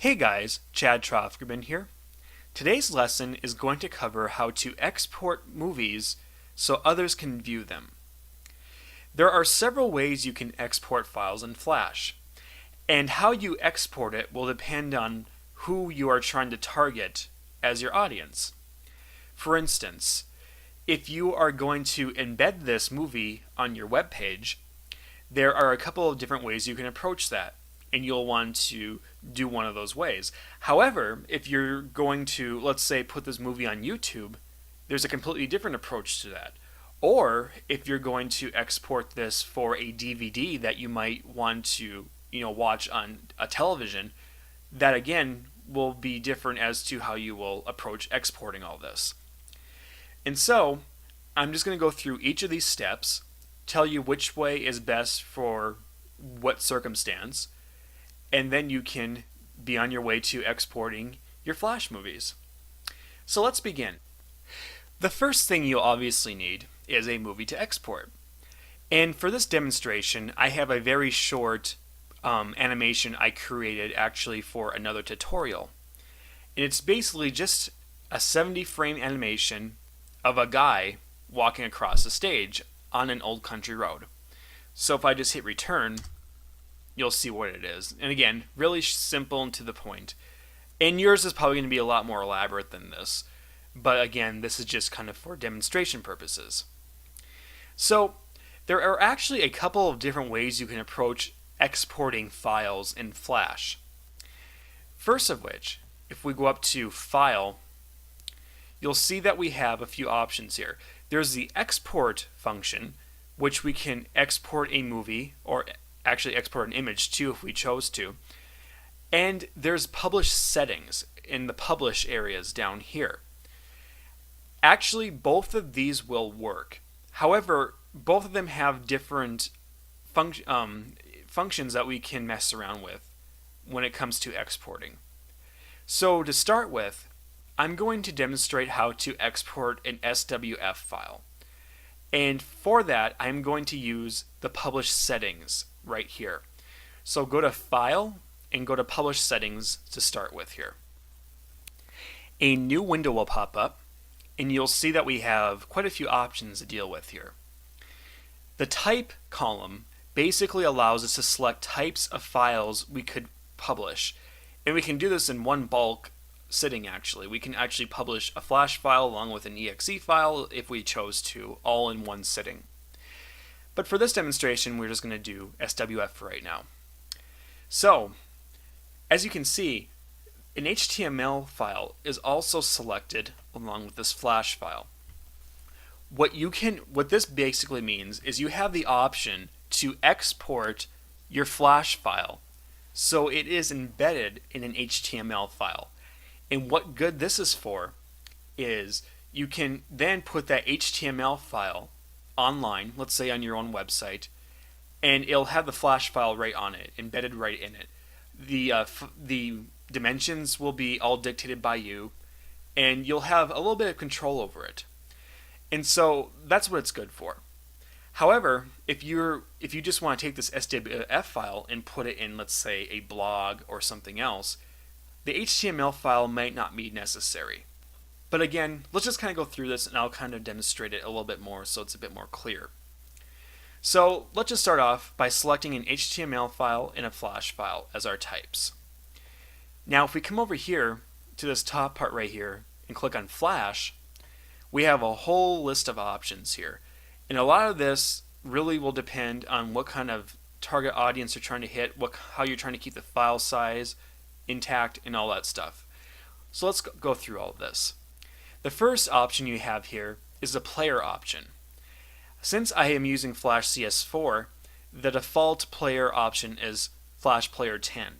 Hey guys, Chad Trofgerman here. Today's lesson is going to cover how to export movies so others can view them. There are several ways you can export files in Flash, and how you export it will depend on who you are trying to target as your audience. For instance, if you are going to embed this movie on your web page, there are a couple of different ways you can approach that, and you'll want to do one of those ways. However, if you're going to, let's say, put this movie on YouTube, there's a completely different approach to that. Or if you're going to export this for a DVD that you might want to, watch on a television, that again will be different as to how you will approach exporting all this. And so, I'm just going to go through each of these steps, tell you which way is best for what circumstance, and then you can be on your way to exporting your Flash movies. So let's begin. The first thing you'll obviously need is a movie to export. And for this demonstration, I have a very short animation I created actually for another tutorial. And it's basically just a 70 frame animation of a guy walking across the stage on an old country road. So if I just hit return, you'll see what it is. And again, really simple and to the point. And yours is probably going to be a lot more elaborate than this. But again, this is just kind of for demonstration purposes. So there are actually a couple of different ways you can approach exporting files in Flash. First of which, if we go up to File, you'll see that we have a few options here. There's the export function, which we can export a movie, or actually export an image too if we chose to. And there's publish settings in the publish areas down here. Actually, both of these will work. However, both of them have different functions that we can mess around with when it comes to exporting. So to start with, I'm going to demonstrate how to export an SWF file. And for that, I'm going to use the Publish Settings right here. So go to File and go to Publish Settings to start with here. A new window will pop up, and you'll see that we have quite a few options to deal with here. The Type column basically allows us to select types of files we could publish. And we can do this in one bulk sitting actually. We can actually publish a Flash file along with an exe file if we chose to, all in one sitting. But for this demonstration, we're just going to do SWF for right now. So, as you can see, an HTML file is also selected along with this Flash file. What this basically means is you have the option to export your Flash file so it is embedded in an HTML file. And what good this is for is you can then put that HTML file online, let's say on your own website, and it'll have the Flash file right on it, embedded right in it. The dimensions will be all dictated by you, and you'll have a little bit of control over it. And so that's what it's good for. However, if you just want to take this SWF file and put it in, let's say, a blog or something else, the HTML file might not be necessary. But again, let's just kind of go through this and I'll kind of demonstrate it a little bit more so it's a bit more clear. So let's just start off by selecting an HTML file and a Flash file as our types. Now if we come over here to this top part right here and click on Flash, we have a whole list of options here. And a lot of this really will depend on what kind of target audience you're trying to hit, how you're trying to keep the file size intact and all that stuff. So let's go through all of this. The first option you have here is the player option. Since I am using Flash CS4, the default player option is Flash Player 10.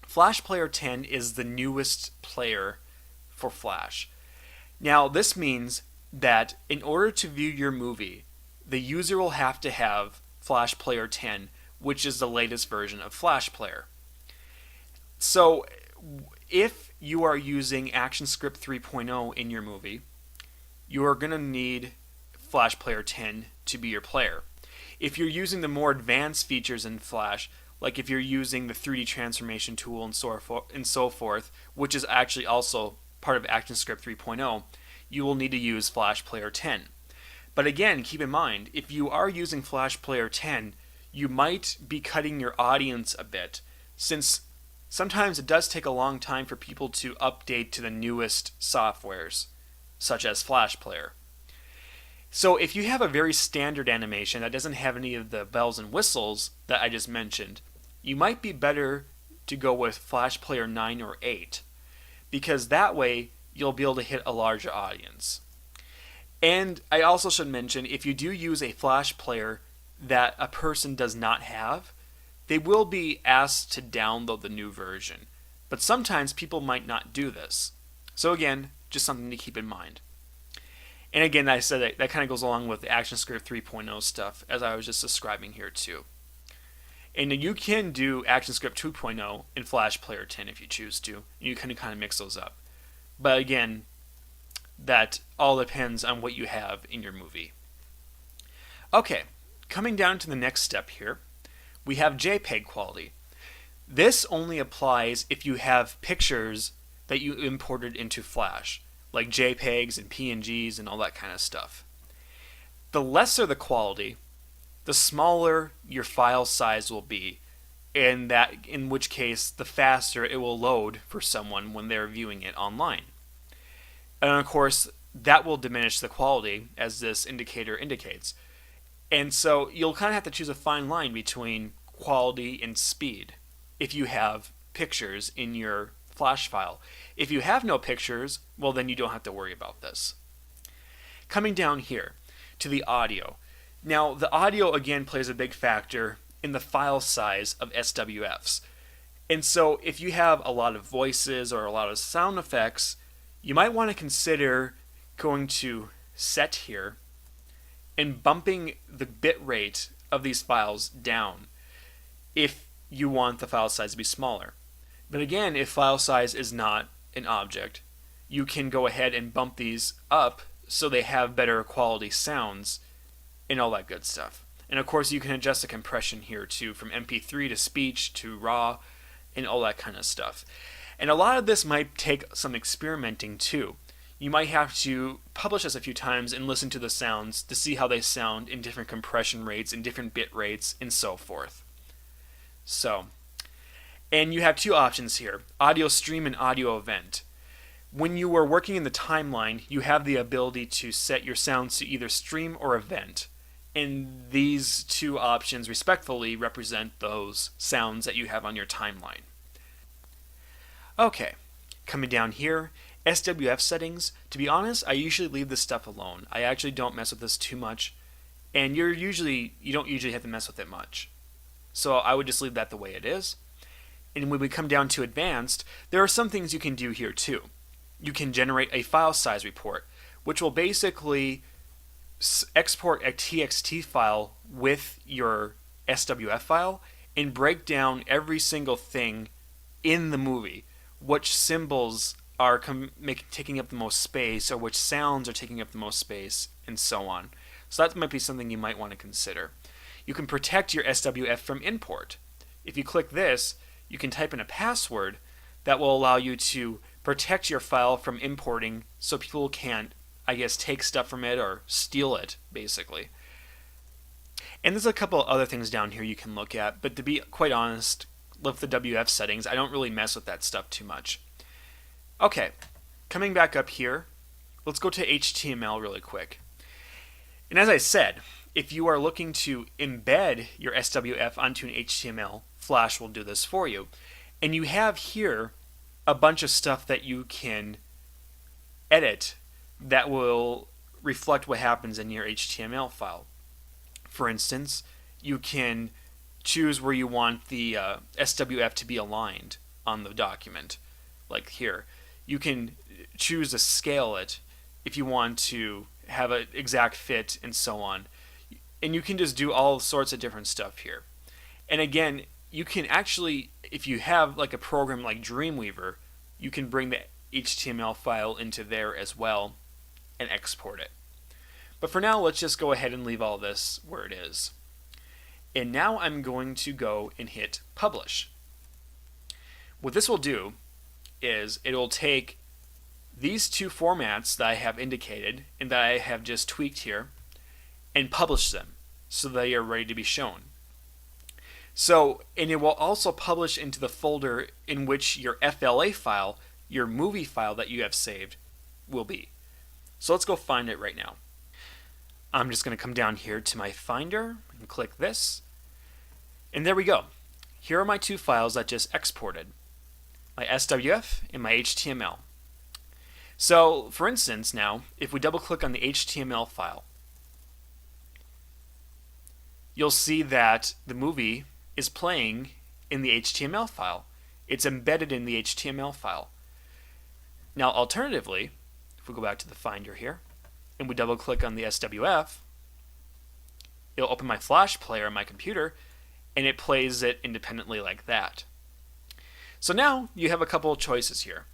Flash Player 10 is the newest player for Flash. Now this means that in order to view your movie, the user will have to have Flash Player 10, which is the latest version of Flash Player. So if you are using ActionScript 3.0 in your movie, you are going to need Flash Player 10 to be your player. If you're using the more advanced features in Flash, like if you're using the 3D transformation tool and so forth, which is actually also part of ActionScript 3.0, you will need to use Flash Player 10. But again, keep in mind, if you are using Flash Player 10, you might be cutting your audience a bit, since sometimes it does take a long time for people to update to the newest softwares, such as Flash Player. So if you have a very standard animation that doesn't have any of the bells and whistles that I just mentioned, you might be better to go with Flash Player 9 or 8, because that way you'll be able to hit a larger audience. And I also should mention, if you do use a Flash Player that a person does not have, they will be asked to download the new version. But sometimes people might not do this. So again, just something to keep in mind. And again, I said that kind of goes along with the ActionScript 3.0 stuff, as I was just describing here too. And you can do ActionScript 2.0 in Flash Player 10 if you choose to. And you can kind of mix those up. But again, that all depends on what you have in your movie. Okay, coming down to the next step here, we have JPEG quality. This only applies if you have pictures that you imported into Flash, like JPEGs and PNGs and all that kind of stuff. The lesser the quality, the smaller your file size will be, and that in which case the faster it will load for someone when they're viewing it online. And of course, that will diminish the quality, as this indicator indicates. And so you'll kind of have to choose a fine line between quality and speed if you have pictures in your Flash file. If you have no pictures, well, then you don't have to worry about this. Coming down here to the audio. Now, the audio again plays a big factor in the file size of SWFs. And so if you have a lot of voices or a lot of sound effects, you might want to consider going to Set here and bumping the bit rate of these files down if you want the file size to be smaller. But again, if file size is not an object, you can go ahead and bump these up so they have better quality sounds and all that good stuff. And of course, you can adjust the compression here too, from MP3 to speech to RAW and all that kind of stuff. And a lot of this might take some experimenting too. You might have to publish this a few times and listen to the sounds to see how they sound in different compression rates and different bit rates and so forth. And you have two options here, audio stream and audio event. When you are working in the timeline, you have the ability to set your sounds to either stream or event. And these two options respectfully represent those sounds that you have on your timeline. Okay, coming down here, SWF settings. To be honest, I usually leave this stuff alone. I actually don't mess with this too much, and you don't usually have to mess with it much. So I would just leave that the way it is. And when we come down to advanced, there are some things you can do here too. You can generate a file size report, which will basically export a TXT file with your SWF file and break down every single thing in the movie. Which symbols are taking up the most space, or which sounds are taking up the most space, and so on. So that might be something you might want to consider. You can protect your SWF from import. If you click this, you can type in a password that will allow you to protect your file from importing so people can't, take stuff from it or steal it, basically. And there's a couple other things down here you can look at, but to be quite honest, with the WF settings, I don't really mess with that stuff too much. Okay, coming back up here, let's go to HTML really quick. And as I said, if you are looking to embed your SWF onto an HTML, Flash will do this for you. And you have here a bunch of stuff that you can edit that will reflect what happens in your HTML file. For instance, you can choose where you want the SWF to be aligned on the document, like here. You can choose to scale it if you want to have an exact fit and so on. And you can just do all sorts of different stuff here. And again, you can actually, if you have like a program like Dreamweaver, you can bring the HTML file into there as well and export it. But for now, let's just go ahead and leave all this where it is. And now I'm going to go and hit publish. What this will do is it will take these two formats that I have indicated and that I have just tweaked here and publish them so they are ready to be shown. So, and it will also publish into the folder in which your FLA file, your movie file that you have saved, will be. So let's go find it right now. I'm just going to come down here to my Finder and click this. And there we go. Here are my two files that just exported, my SWF and my HTML. So, for instance, now, if we double click on the HTML file, you'll see that the movie is playing in the HTML file. It's embedded in the HTML file. Now, alternatively, if we go back to the Finder here, and we double click on the SWF, it'll open my Flash player on my computer, and it plays it independently like that. So now you have a couple of choices here.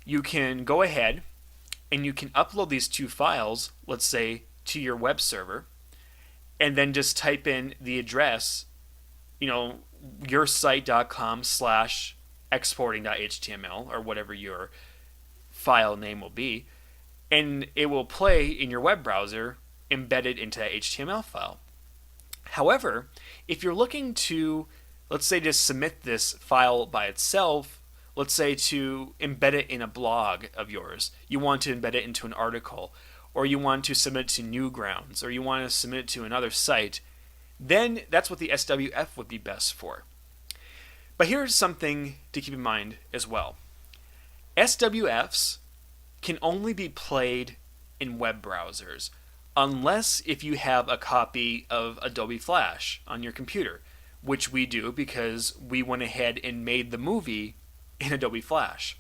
You can go ahead and you can upload these two files, let's say, to your web server, and then just type in the address, yoursite.com/exporting.html or whatever your file name will be, and it will play in your web browser embedded into that HTML file. However, if you're looking to, let's say, just submit this file by itself, let's say to embed it in a blog of yours, you want to embed it into an article, or you want to submit it to Newgrounds, or you want to submit it to another site, then that's what the SWF would be best for. But here's something to keep in mind as well. SWFs can only be played in web browsers, unless if you have a copy of Adobe Flash on your computer, which we do because we went ahead and made the movie in Adobe Flash.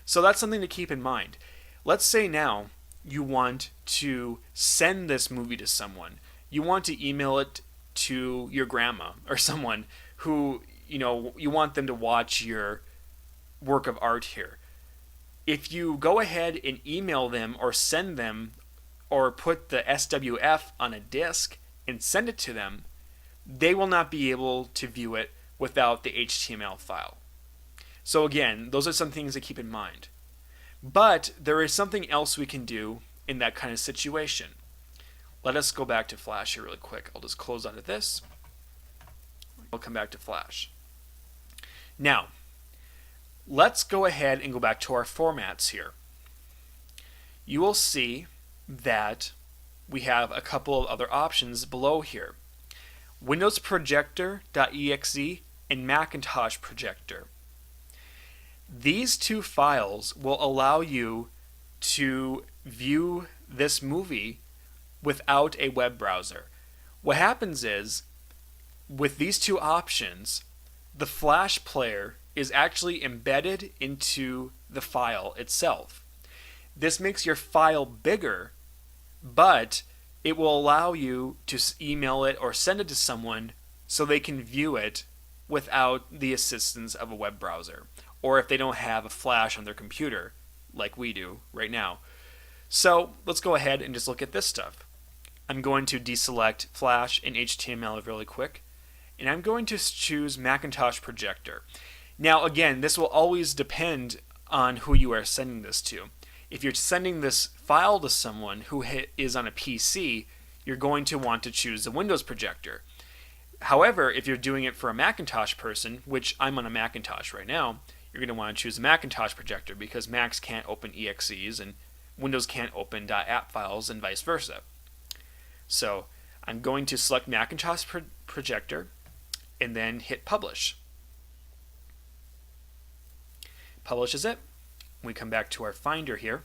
So that's something to keep in mind. Let's say now you want to send this movie to someone. You want to email it to your grandma or someone who, you want them to watch your work of art here. If you go ahead and email them or send them or put the SWF on a disk and send it to them, they will not be able to view it without the HTML file. So again, those are some things to keep in mind. But there is something else we can do in that kind of situation. Let us go back to Flash here really quick. I'll just close out of this. We'll come back to Flash. Now, let's go ahead and go back to our formats here. You will see that we have a couple of other options below here. Windows Projector.exe and Macintosh Projector. These two files will allow you to view this movie without a web browser. What happens is, with these two options, the Flash player is actually embedded into the file itself. This makes your file bigger, but it will allow you to email it or send it to someone so they can view it without the assistance of a web browser, or if they don't have a Flash on their computer like we do right now. So let's go ahead and just look at this stuff. I'm going to deselect Flash and HTML really quick, and I'm going to choose Macintosh Projector. Now again, this will always depend on who you are sending this to. If you're sending this file to someone who is on a PC, you're going to want to choose the Windows Projector. However, if you're doing it for a Macintosh person, which I'm on a Macintosh right now, you're going to want to choose a Macintosh Projector because Macs can't open EXEs and Windows can't open .app files and vice versa. So I'm going to select Macintosh Projector and then hit Publish. Publishes it. We come back to our Finder here,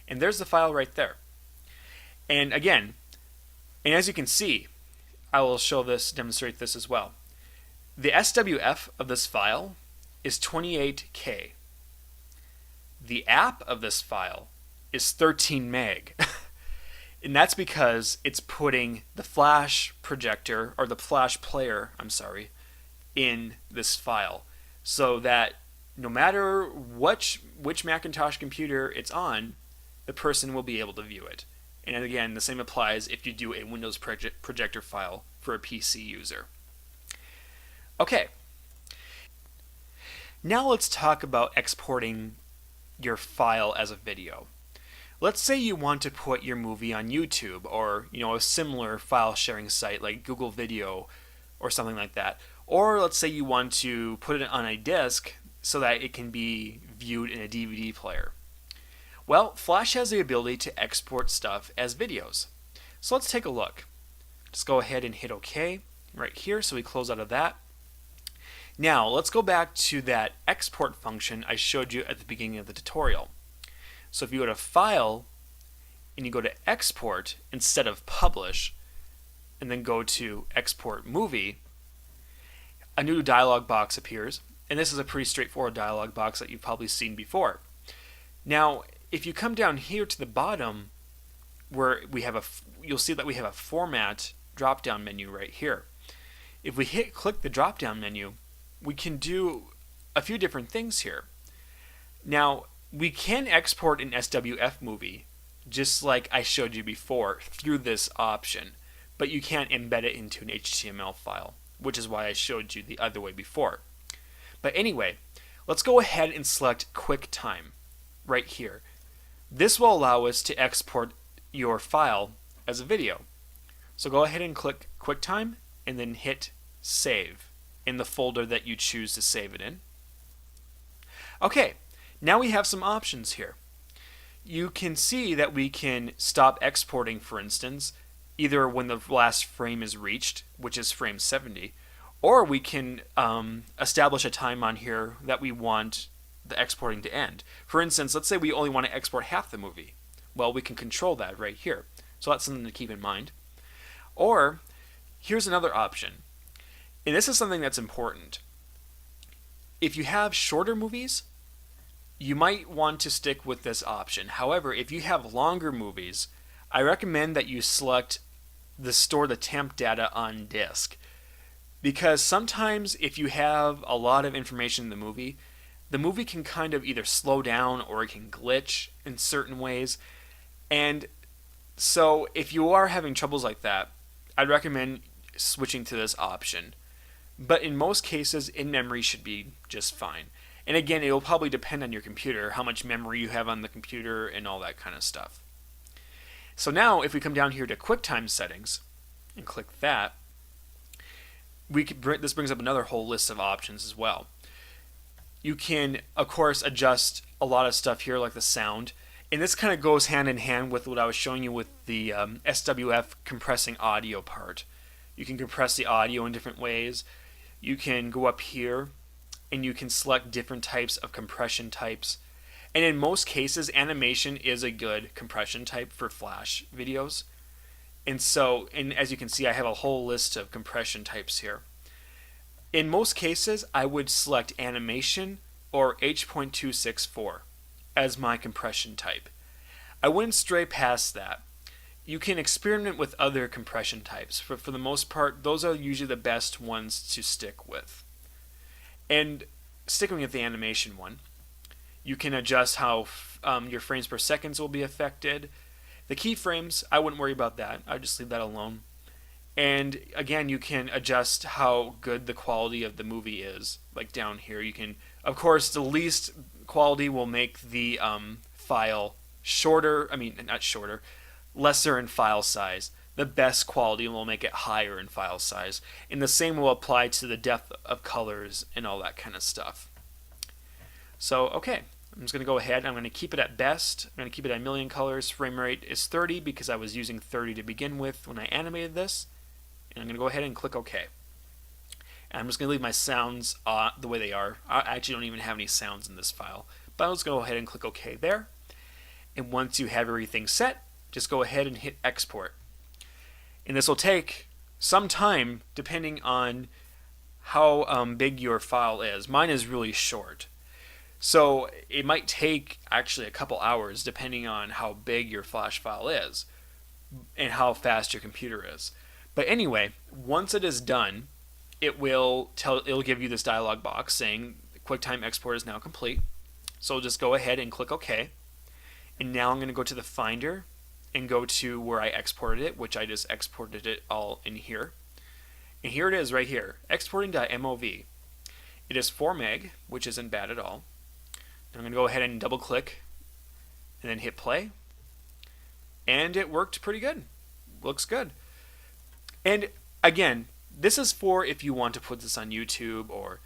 and there's the file right there. And again, and as you can see, I will demonstrate this as well. The SWF of this file is 28K. The app of this file is 13 meg. And that's because it's putting the Flash projector, or the Flash player, in this file. So that no matter which Macintosh computer it's on, the person will be able to view it. And again, the same applies if you do a Windows projector file for a PC user. Okay, now let's talk about exporting your file as a video. Let's say you want to put your movie on YouTube or a similar file sharing site like Google Video or something like that. Or let's say you want to put it on a disk so that it can be viewed in a DVD player. Well, Flash has the ability to export stuff as videos. So let's take a look. Just go ahead and hit OK right here so we close out of that. Now let's go back to that export function I showed you at the beginning of the tutorial. So if you go to File and you go to Export instead of Publish and then go to Export Movie, a new dialog box appears, and this is a pretty straightforward dialog box that you've probably seen before. Now if you come down here to the bottom where you'll see that we have a Format drop down menu right here. If we click the drop down menu, we can do a few different things here. Now, we can export an SWF movie, just like I showed you before, through this option, but you can't embed it into an HTML file, which is why I showed you the other way before. But anyway, let's go ahead and select QuickTime right here. This will allow us to export your file as a video. So go ahead and click QuickTime and then hit Save in the folder that you choose to save it in. Okay, now we have some options here. You can see that we can stop exporting, for instance, either when the last frame is reached, which is frame 70, or we can establish a time on here that we want the exporting to end. For instance, let's say we only want to export half the movie. Well, we can control that right here. So that's something to keep in mind. Or here's another option. And this is something that's important. If you have shorter movies, you might want to stick with this option. However, if you have longer movies, I recommend that you select the store the temp data on disk. Because sometimes if you have a lot of information in the movie can kind of either slow down or it can glitch in certain ways. And so if you are having troubles like that, I'd recommend switching to this option. But in most cases, in-memory should be just fine. And again, it will probably depend on your computer, how much memory you have on the computer and all that kind of stuff. So now if we come down here to QuickTime settings and click that, this brings up another whole list of options as well. You can, of course, adjust a lot of stuff here like the sound. And this kind of goes hand in hand with what I was showing you with the SWF compressing audio part. You can compress the audio in different ways. You can go up here and you can select different types of compression types. And in most cases, animation is a good compression type for Flash videos. And as you can see, I have a whole list of compression types here. In most cases, I would select animation or H.264 as my compression type. I wouldn't stray past that. You can experiment with other compression types. For the most part, those are usually the best ones to stick with. And sticking with the animation one, you can adjust how your frames per seconds will be affected. The keyframes, I wouldn't worry about that. I'd just leave that alone. And again, you can adjust how good the quality of the movie is. Like down here, you can, of course, the least quality will make the file lesser in file size. The best quality will make it higher in file size. And the same will apply to the depth of colors and all that kind of stuff. So, okay, I'm just going to go ahead. I'm going to keep it at best. I'm going to keep it at 1,000,000 colors. Frame rate is 30 because I was using 30 to begin with when I animated this. And I'm going to go ahead and click OK. And I'm just going to leave my sounds the way they are. I actually don't even have any sounds in this file. But I'll just go ahead and click OK there. And once you have everything set, just go ahead and hit export. And this will take some time depending on how big your file is. Mine is really short. So it might take actually a couple hours depending on how big your Flash file is and how fast your computer is. But anyway, once it is done, it'll give you this dialog box saying QuickTime export is now complete. So just go ahead and click OK. And now I'm going to go to the Finder and go to where I exported it, which I just exported it all in here. And here it is right here, exporting.mov. It is 4 meg, which isn't bad at all. I'm going to go ahead and double click and then hit play. And it worked pretty good. Looks good. And again, this is for if you want to put this on YouTube or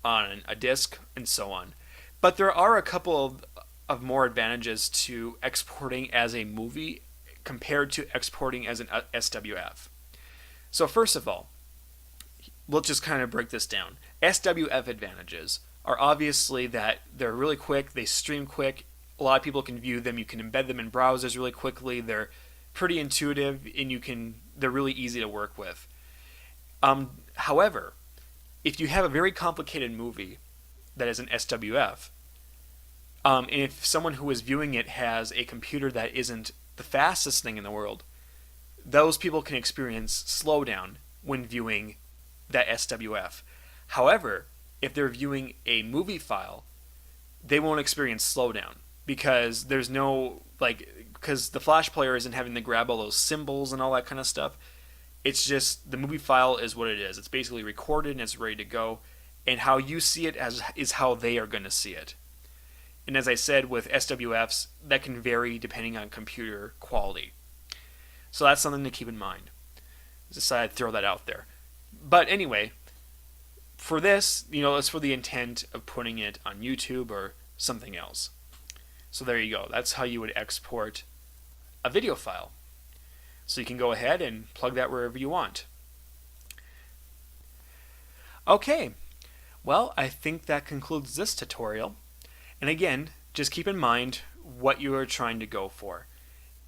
on a disk and so on. But there are a couple of more advantages to exporting as a movie compared to exporting as an SWF. So first of all, we'll just kind of break this down. SWF advantages are obviously that they're really quick, they stream quick, a lot of people can view them, you can embed them in browsers really quickly, they're pretty intuitive, and they're really easy to work with. However, if you have a very complicated movie that is an SWF, and if someone who is viewing it has a computer that isn't the fastest thing in the world, those people can experience slowdown when viewing that SWF. However, if they're viewing a movie file, they won't experience slowdown because because the Flash player isn't having to grab all those symbols and all that kind of stuff. It's just the movie file is what it is. It's basically recorded and it's ready to go, and how you see it is how they are going to see it. And as I said, with SWFs, that can vary depending on computer quality. So that's something to keep in mind. I decided to throw that out there. But anyway, for this, it's for the intent of putting it on YouTube or something else. So there you go. That's how you would export a video file. So you can go ahead and plug that wherever you want. Okay, well, I think that concludes this tutorial. And again, just keep in mind what you are trying to go for.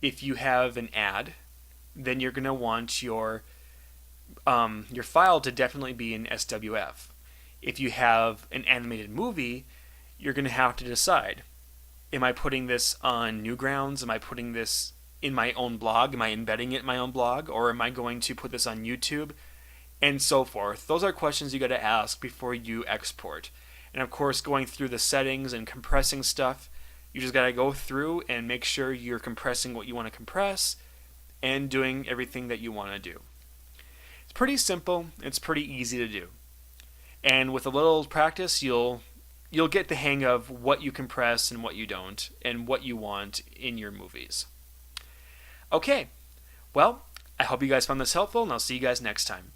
If you have an ad, then you're going to want your file to definitely be in SWF. If you have an animated movie, you're going to have to decide, am I putting this on Newgrounds? Am I putting this in my own blog? Am I embedding it in my own blog? Or am I going to put this on YouTube? And so forth. Those are questions you got to ask before you export. And of course, going through the settings and compressing stuff, you just got to go through and make sure you're compressing what you want to compress and doing everything that you want to do. It's pretty simple. It's pretty easy to do. And with a little practice, you'll get the hang of what you compress and what you don't, and what you want in your movies. Okay, well, I hope you guys found this helpful, and I'll see you guys next time.